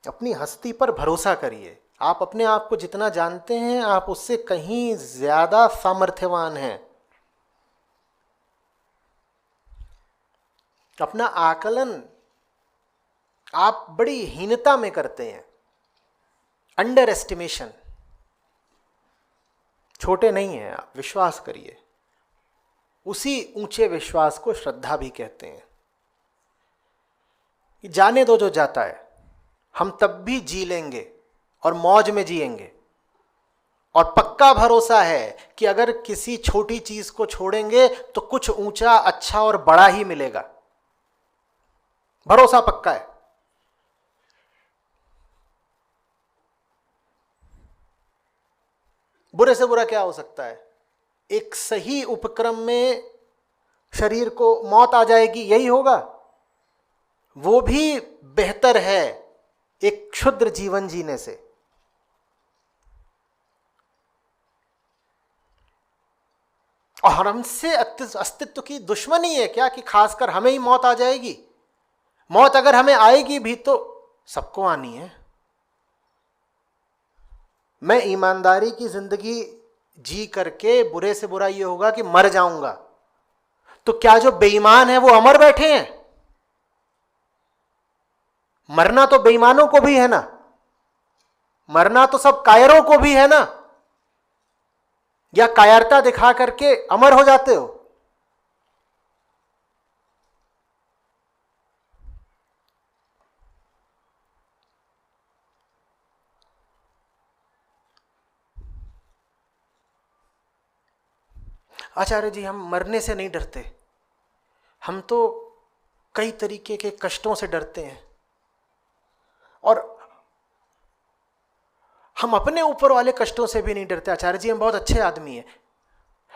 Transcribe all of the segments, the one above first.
अपनी हस्ती पर भरोसा करिए। आप अपने आप को जितना जानते हैं आप उससे कहीं ज्यादा सामर्थ्यवान हैं। अपना आकलन आप बड़ी हीनता में करते हैं, अंडर एस्टिमेशन। छोटे नहीं हैं आप, विश्वास करिए। उसी ऊंचे विश्वास को श्रद्धा भी कहते हैं। जाने दो जो जाता है, हम तब भी जी लेंगे और मौज में जिएंगे। और पक्का भरोसा है कि अगर किसी छोटी चीज को छोड़ेंगे तो कुछ ऊंचा, अच्छा और बड़ा ही मिलेगा। भरोसा पक्का है। बुरे से बुरा क्या हो सकता है? एक सही उपक्रम में शरीर को मौत आ जाएगी, यही होगा। वो भी बेहतर है एक क्षुद्र जीवन जीने से। और हमसे अस्तित्व की दुश्मनी है क्या कि खासकर हमें ही मौत आ जाएगी? मौत अगर हमें आएगी भी तो सबको आनी है। मैं ईमानदारी की जिंदगी जी करके बुरे से बुरा यह होगा कि मर जाऊंगा, तो क्या जो बेईमान है वो अमर बैठे हैं? मरना तो बेईमानों को भी है ना, मरना तो सब कायरों को भी है ना। या कायरता दिखा करके अमर हो जाते हो? आचार्य जी, हम मरने से नहीं डरते, हम तो कई तरीके के कष्टों से डरते हैं। और हम अपने ऊपर वाले कष्टों से भी नहीं डरते। आचार्य जी, हम बहुत अच्छे आदमी हैं,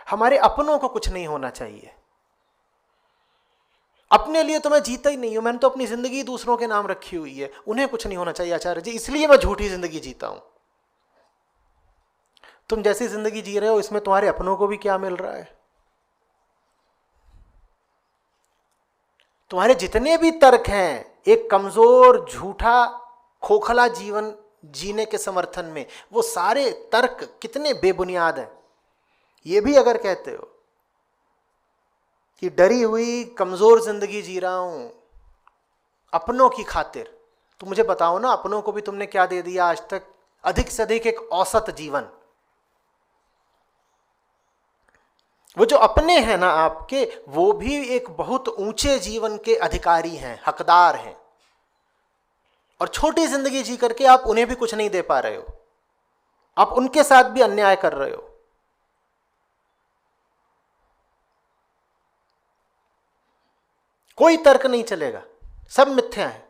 हमारे अपनों को कुछ नहीं होना चाहिए। अपने लिए तो मैं जीता ही नहीं हूं, मैंने तो अपनी जिंदगी दूसरों के नाम रखी हुई है, उन्हें कुछ नहीं होना चाहिए आचार्य जी, इसलिए मैं झूठी जिंदगी जीता हूं। तुम जैसी जिंदगी जी रहे हो इसमें तुम्हारे अपनों को भी क्या मिल रहा है? तुम्हारे जितने भी तर्क हैं एक कमजोर, झूठा, खोखला जीवन जीने के समर्थन में, वो सारे तर्क कितने बेबुनियाद हैं। ये भी अगर कहते हो कि डरी हुई कमजोर जिंदगी जी रहा हूं अपनों की खातिर, तो मुझे बताओ ना, अपनों को भी तुमने क्या दे दिया आज तक? अधिक से अधिक एक औसत जीवन। वो जो अपने हैं ना आपके, वो भी एक बहुत ऊंचे जीवन के अधिकारी हैं, हकदार हैं। और छोटी जिंदगी जी करके आप उन्हें भी कुछ नहीं दे पा रहे हो, आप उनके साथ भी अन्याय कर रहे हो। कोई तर्क नहीं चलेगा, सब मिथ्या है।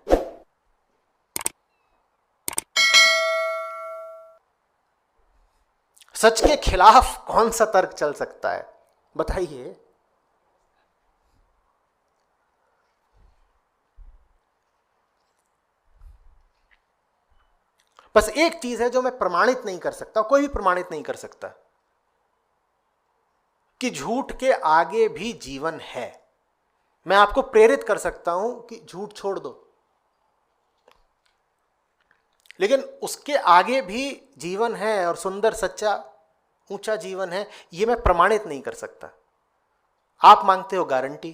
सच के खिलाफ कौन सा तर्क चल सकता है बताइए? बस एक चीज है जो मैं प्रमाणित नहीं कर सकता, कोई भी प्रमाणित नहीं कर सकता, कि झूठ के आगे भी जीवन है। मैं आपको प्रेरित कर सकता हूं कि झूठ छोड़ दो, लेकिन उसके आगे भी जीवन है और सुंदर, सच्चा, ऊंचा जीवन है, यह मैं प्रमाणित नहीं कर सकता। आप मांगते हो गारंटी,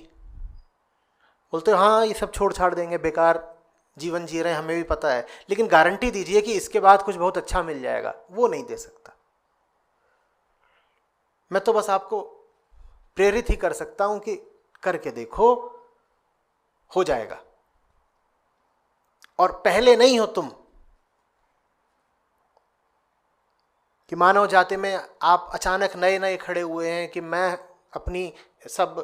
बोलते हो हाँ ये सब छोड़ छाड़ देंगे, बेकार जीवन जी रहे हैं, हमें भी पता है, लेकिन गारंटी दीजिए कि इसके बाद कुछ बहुत अच्छा मिल जाएगा। वो नहीं दे सकता। मैं तो बस आपको प्रेरित ही कर सकता हूं कि करके देखो, हो जाएगा। और पहले नहीं हो तुम कि मानव जाति में आप अचानक नए नए खड़े हुए हैं कि मैं अपनी सब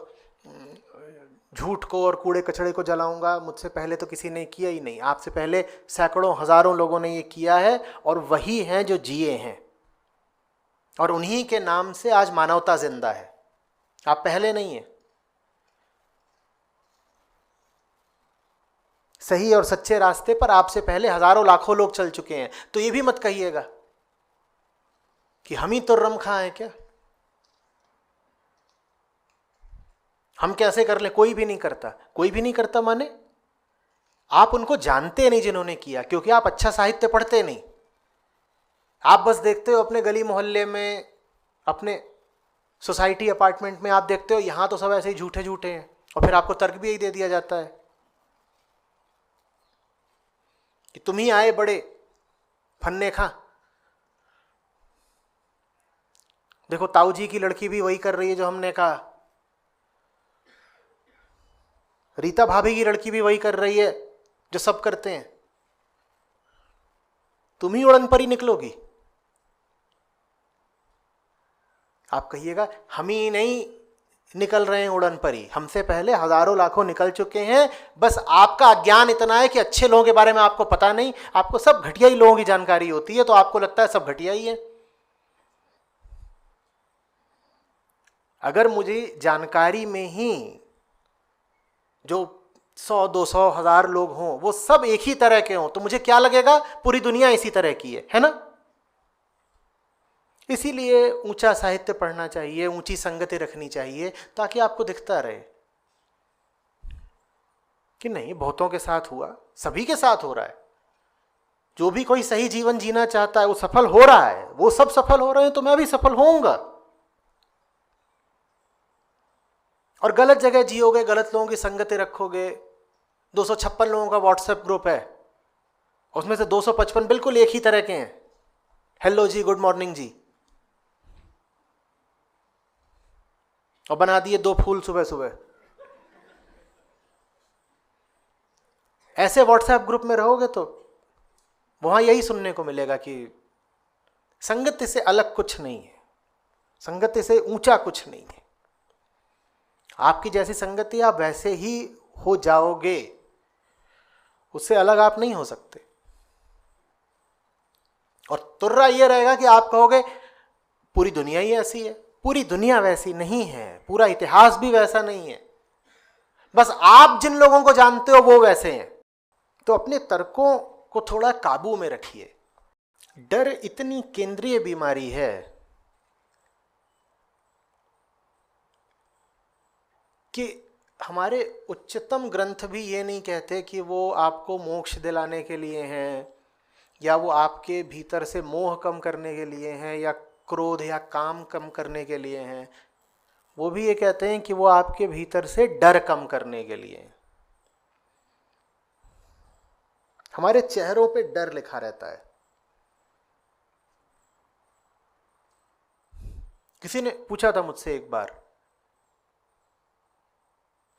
झूठ को और कूड़े कचड़े को जलाऊंगा, मुझसे पहले तो किसी ने किया ही नहीं। आपसे पहले सैकड़ों हजारों लोगों ने ये किया है और वही हैं जो जिए हैं, और उन्हीं के नाम से आज मानवता जिंदा है। आप पहले नहीं है। सही और सच्चे रास्ते पर आपसे पहले हजारों लाखों लोग चल चुके हैं। तो ये भी मत कहिएगा कि हम ही तो रम खा हैं क्या, हम कैसे कर ले। कोई भी नहीं करता, कोई भी नहीं करता माने आप उनको जानते नहीं जिन्होंने किया, क्योंकि आप अच्छा साहित्य पढ़ते नहीं। आप बस देखते हो अपने गली मोहल्ले में, अपने सोसाइटी अपार्टमेंट में, आप देखते हो यहाँ तो सब ऐसे ही झूठे झूठे हैं, और फिर आपको तर्क भी यही दे दिया जाता है कि तुम ही आए बड़े फन्ने खा। देखो ताऊ जी की लड़की भी वही कर रही है जो हमने कहा, रीता भाभी की लड़की भी वही कर रही है जो सब करते हैं। तुम ही उड़न परी निकलोगी। आप कहिएगा हम ही नहीं निकल रहे हैं उड़न परी, हमसे पहले हजारों लाखों निकल चुके हैं, बस आपका अज्ञान इतना है कि अच्छे लोगों के बारे में आपको पता नहीं, आपको सब घटिया ही लोगों की जानकारी होती है, तो आपको लगता है सब घटिया ही है। अगर मुझे जानकारी में ही जो 100, 200, 1000 लोग हों, वो सब एक ही तरह के हों, तो मुझे क्या लगेगा, पूरी दुनिया इसी तरह की है ना। इसीलिए ऊंचा साहित्य पढ़ना चाहिए, ऊंची संगति रखनी चाहिए, ताकि आपको दिखता रहे कि नहीं बहुतों के साथ हुआ, सभी के साथ हो रहा है। जो भी कोई सही जीवन जीना चाहता है वो सफल हो रहा है, वो सब सफल हो रहे हैं तो मैं भी सफल होऊंगा। और गलत जगह जियोगे, गलत लोगों की संगति रखोगे। 256 लोगों का व्हाट्सएप ग्रुप है, उसमें से 255 बिल्कुल एक ही तरह के हैं, हेलो जी, गुड मॉर्निंग जी, और बना दिए 2 फूल सुबह सुबह। ऐसे व्हाट्सएप ग्रुप में रहोगे तो वहां यही सुनने को मिलेगा कि संगति से अलग कुछ नहीं है, संगति से ऊंचा कुछ नहीं है। आपकी जैसी संगति आप वैसे ही हो जाओगे, उससे अलग आप नहीं हो सकते। और तुर्रा ये रहेगा कि आप कहोगे पूरी दुनिया ही ऐसी है। पूरी दुनिया वैसी नहीं है, पूरा इतिहास भी वैसा नहीं है, बस आप जिन लोगों को जानते हो वो वैसे हैं। तो अपने तर्कों को थोड़ा काबू में रखिए। डर इतनी केंद्रीय बीमारी है कि हमारे उच्चतम ग्रंथ भी ये नहीं कहते कि वो आपको मोक्ष दिलाने के लिए हैं, या वो आपके भीतर से मोह कम करने के लिए हैं, या क्रोध या काम कम करने के लिए हैं। वो भी ये कहते हैं कि वो आपके भीतर से डर कम करने के लिए हैं। हमारे चेहरों पे डर लिखा रहता है। किसी ने पूछा था मुझसे एक बार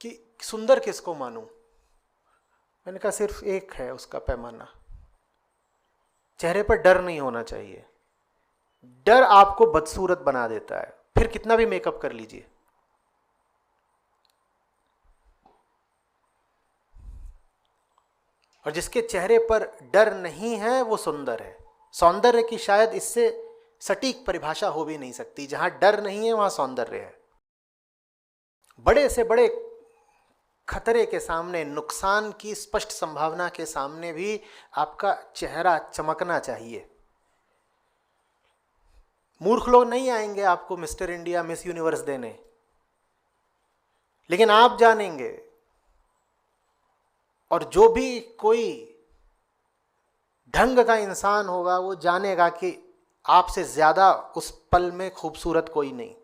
कि सुंदर किसको मानूं। मैंने कहा सिर्फ एक है उसका पैमाना, चेहरे पर डर नहीं होना चाहिए। डर आपको बदसूरत बना देता है, फिर कितना भी मेकअप कर लीजिए। और जिसके चेहरे पर डर नहीं है वो सुंदर है। सौंदर्य की शायद इससे सटीक परिभाषा हो भी नहीं सकती। जहां डर नहीं है वहां सौंदर्य है। बड़े से बड़े खतरे के सामने, नुकसान की स्पष्ट संभावना के सामने भी आपका चेहरा चमकना चाहिए। मूर्ख लोग नहीं आएंगे आपको मिस्टर इंडिया, मिस यूनिवर्स देने, लेकिन आप जानेंगे। और जो भी कोई ढंग का इंसान होगा वो जानेगा कि आपसे ज्यादा उस पल में खूबसूरत कोई नहीं।